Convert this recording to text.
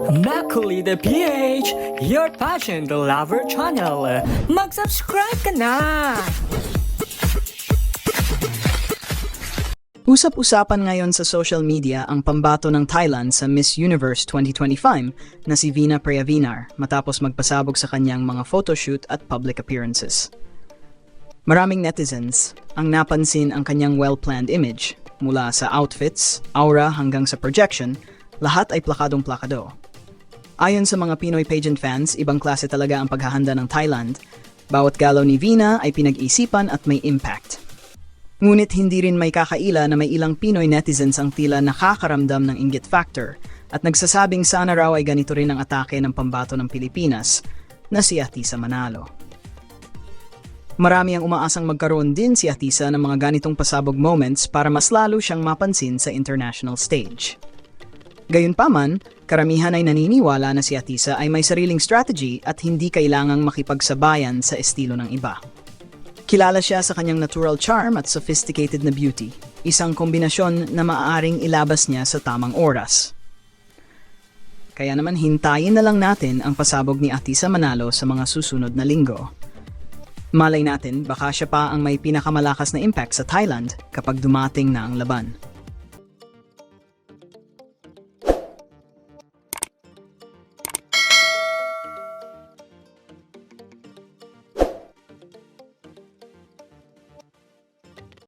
Macaulay PH, your passion the lover channel. Mag-subscribe ka na! Usap-usapan ngayon sa social media ang pambato ng Thailand sa Miss Universe 2025 na si Veena Preyavinar matapos magpasabog sa kanyang mga photoshoot at public appearances. Maraming netizens ang napansin ang kanyang well-planned image, mula sa outfits, aura hanggang sa projection, lahat ay plakadong-plakado. Ayon sa mga Pinoy pageant fans, ibang klase talaga ang paghahanda ng Thailand. Bawat galaw ni Veena ay pinag-isipan at may impact. Ngunit hindi rin may kakaila na may ilang Pinoy netizens ang tila nakakaramdam ng inggit factor at nagsasabing sana raw ay ganito rin ang atake ng pambato ng Pilipinas na si Atisa Manalo. Marami ang umaasang magkaroon din si Atisa ng mga ganitong pasabog moments para mas lalo siyang mapansin sa international stage. Gayunpaman, karamihan ay naniniwala na si Atisa ay may sariling strategy at hindi kailangang makipagsabayan sa estilo ng iba. Kilala siya sa kanyang natural charm at sophisticated na beauty, isang kombinasyon na maaaring ilabas niya sa tamang oras. Kaya naman hintayin na lang natin ang pasabog ni Atisa Manalo sa mga susunod na linggo. Malay natin baka siya pa ang may pinakamalakas na impact sa Thailand kapag dumating na ang laban.